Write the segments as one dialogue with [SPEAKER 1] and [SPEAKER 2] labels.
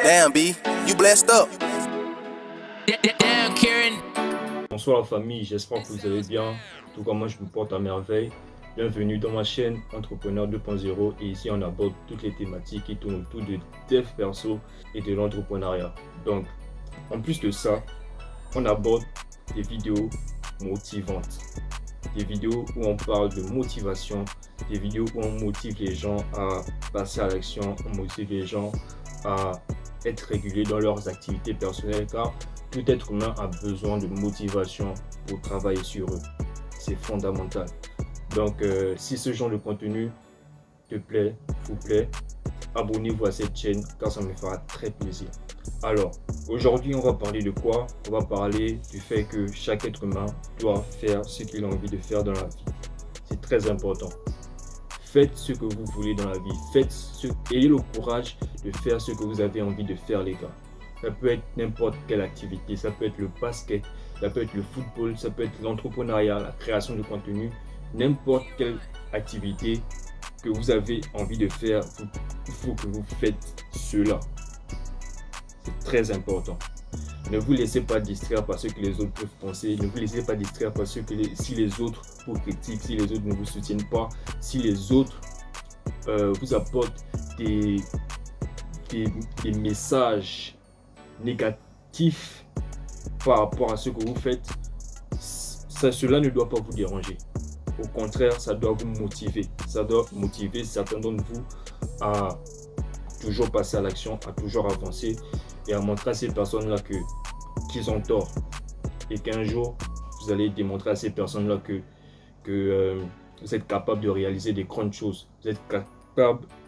[SPEAKER 1] Damn, B, you blessed up.
[SPEAKER 2] Damn, Kieran.
[SPEAKER 3] Bonsoir la famille, j'espère que vous allez bien. Tout comme moi, je me porte à merveille. Bienvenue dans ma chaîne Entrepreneur 2.0 et ici on aborde toutes les thématiques qui tournent autour de dev perso et de l'entrepreneuriat. Donc, en plus de ça, on aborde des vidéos motivantes, des vidéos où on parle de motivation, des vidéos où on motive les gens à passer à l'action, on motive les gens à être réguliers dans leurs activités personnelles car tout être humain a besoin de motivation pour travailler sur eux. C'est fondamental. Donc, si ce genre de contenu te plaît, vous plaît, abonnez-vous à cette chaîne car ça me fera très plaisir. Alors, aujourd'hui, on va parler de quoi? On va parler du fait que chaque être humain doit faire ce qu'il a envie de faire dans la vie. C'est très important. Faites ce que vous voulez dans la vie. Ayez le courage de faire ce que vous avez envie de faire, les gars. Ça peut être n'importe quelle activité, ça peut être le basket, ça peut être le football, ça peut être l'entrepreneuriat, la création de contenu, n'importe quelle activité que vous avez envie de faire, il faut que vous faites cela. C'est très important. Ne vous laissez pas distraire par ce que les autres peuvent penser, ne vous laissez pas distraire par ce que si les autres vous critiquent, si les autres ne vous soutiennent pas, si les autres vous apportent des messages négatif par rapport à ce que vous faites, cela ne doit pas vous déranger. Au contraire, ça doit vous motiver. Ça doit motiver certains d'entre vous à toujours passer à l'action, à toujours avancer et à montrer à ces personnes-là qu'ils ont tort. Et qu'un jour, vous allez démontrer à ces personnes-là que vous êtes capable de réaliser des grandes choses. Vous êtes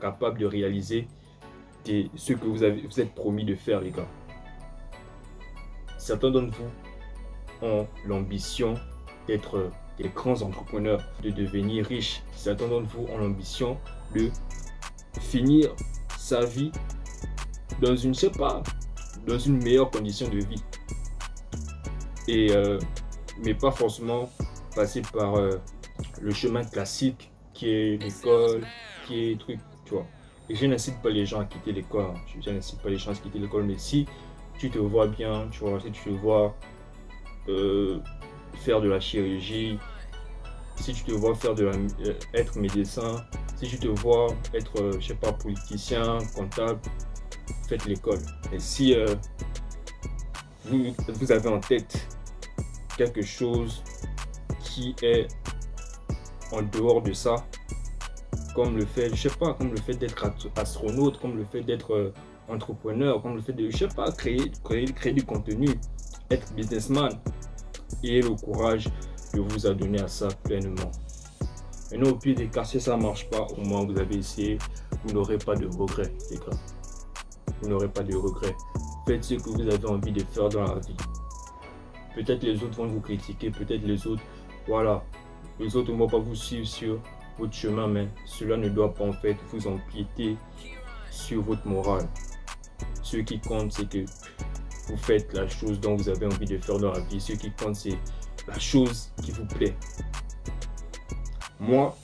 [SPEAKER 3] capable de réaliser ce que vous êtes promis de faire, les gars. Certains d'entre vous ont l'ambition d'être des grands entrepreneurs, de devenir riches. Certains d'entre vous ont l'ambition de finir sa vie dans une meilleure condition de vie. Mais pas forcément passer par le chemin classique qui est l'école, qui est truc, tu vois. Et je n'incite pas les gens à quitter l'école. Je n'incite pas les gens à quitter l'école, mais si tu te vois bien, tu vois, si tu te vois faire de la chirurgie, si tu te vois être médecin, si tu te vois être, je sais pas, politicien, comptable, faites l'école. Et si vous avez en tête quelque chose qui est en dehors de ça, comme le fait, je sais pas, comme le fait d'être astronaute, comme le fait d'être entrepreneur, comme le fait de, je sais pas, créer du contenu, être businessman, ayez le courage de vous adonner à ça pleinement. Maintenant, au pire des cas, si ça ne marche pas, au moins vous avez essayé, vous n'aurez pas de regrets, les gars. Vous n'aurez pas de regrets. Faites ce que vous avez envie de faire dans la vie. Peut-être les autres vont vous critiquer, peut-être les autres, voilà, les autres ne vont pas vous suivre sur votre chemin, mais cela ne doit pas en fait vous empiéter sur votre morale. Ce qui compte, c'est que vous faites la chose dont vous avez envie de faire dans la vie. Ce qui compte, c'est la chose qui vous plaît. Moi,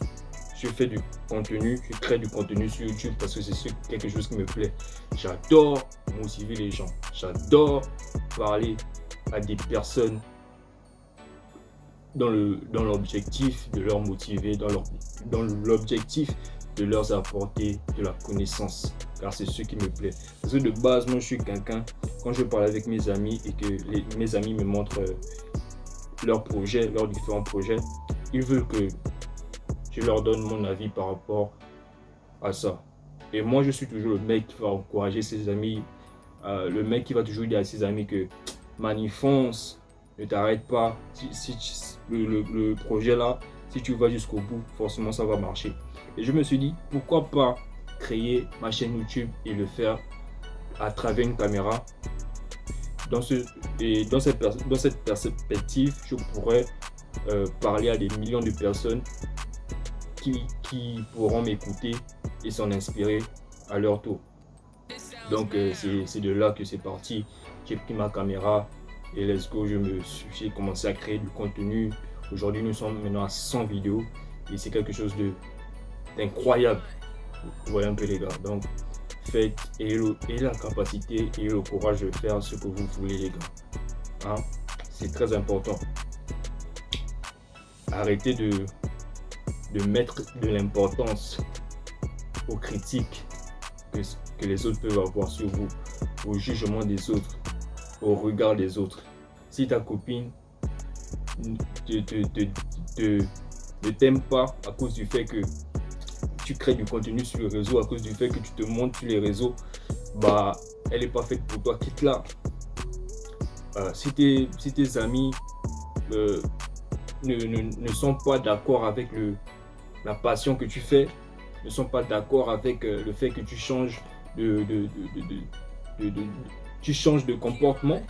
[SPEAKER 3] je fais du contenu, je crée du contenu sur YouTube parce que c'est quelque chose qui me plaît. J'adore motiver les gens. J'adore parler à des personnes dans l'objectif de leur motiver, dans l'objectif de leur apporter de la connaissance, car c'est ce qui me plaît. Parce que de base, moi je suis quelqu'un, quand je parle avec mes amis et que mes amis me montrent leurs projets, leurs différents projets, ils veulent que je leur donne mon avis par rapport à ça. Et moi je suis toujours le mec qui va encourager ses amis, le mec qui va toujours dire à ses amis que man, fonce, ne t'arrête pas, si le projet là, si tu vas jusqu'au bout, forcément ça va marcher. Et je me suis dit, pourquoi pas créer ma chaîne YouTube et le faire à travers une caméra. Dans cette perspective, je pourrais parler à des millions de personnes qui pourront m'écouter et s'en inspirer à leur tour. Donc c'est de là que c'est parti. J'ai pris ma caméra et let's go, j'ai commencé à créer du contenu. Aujourd'hui, nous sommes maintenant à 100 vidéos et c'est quelque chose d'incroyable. Vous voyez un peu les gars. Donc faites, ayez la capacité et le courage de faire ce que vous voulez les gars. Hein? C'est très important. Arrêtez de mettre de l'importance aux critiques que les autres peuvent avoir sur vous, au jugement des autres, au regard des autres. Si ta copine ne t'aime pas à cause du fait que tu crées du contenu sur les réseaux, à cause du fait que tu te montres sur les réseaux, bah elle n'est pas faite pour toi, quitte-la. Si tes amis ne sont pas d'accord avec la passion que tu fais, ne sont pas d'accord avec le fait que tu changes tu changes de comportement,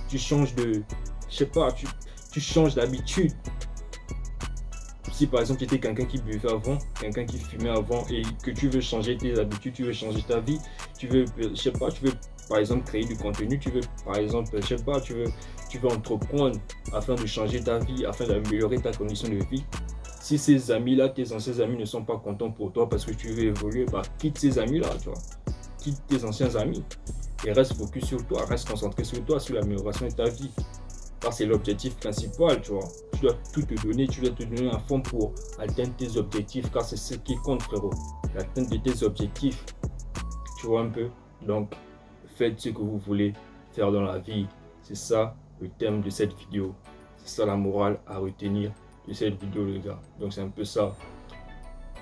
[SPEAKER 3] tu changes de, je sais pas, tu changes d'habitude. Si par exemple tu étais quelqu'un qui buvait avant, quelqu'un qui fumait avant et que tu veux changer tes habitudes, tu veux changer ta vie, tu veux, je sais pas, tu veux par exemple créer du contenu, tu veux par exemple, je sais pas, tu veux entreprendre afin de changer ta vie, afin d'améliorer ta condition de vie. Si ces amis-là, tes anciens amis ne sont pas contents pour toi parce que tu veux évoluer, bah quitte ces amis-là, tu vois. Quitte tes anciens amis et reste focus sur toi, reste concentré sur toi, sur l'amélioration de ta vie. Car c'est l'objectif principal, tu vois. Tu dois tout te donner, tu dois te donner à fond pour atteindre tes objectifs, car c'est ce qui compte, frérot. L'atteinte de tes objectifs, tu vois un peu. Donc, faites ce que vous voulez faire dans la vie. C'est ça le thème de cette vidéo. C'est ça la morale à retenir de cette vidéo, les gars. Donc, c'est un peu ça.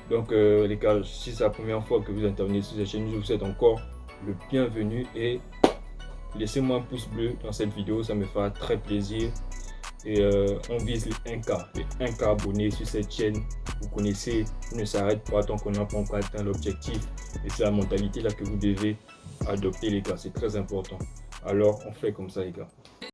[SPEAKER 3] Donc, les gars, si c'est la première fois que vous intervenez sur cette chaîne, je vous souhaite encore le bienvenu et laissez-moi un pouce bleu dans cette vidéo, ça me fera très plaisir. Et on vise les 1K, les 1K abonnés sur cette chaîne. Vous connaissez, on ne s'arrête pas tant qu'on n'a pas encore atteint l'objectif. Et c'est la mentalité là que vous devez adopter, les gars, c'est très important. Alors on fait comme ça, les gars.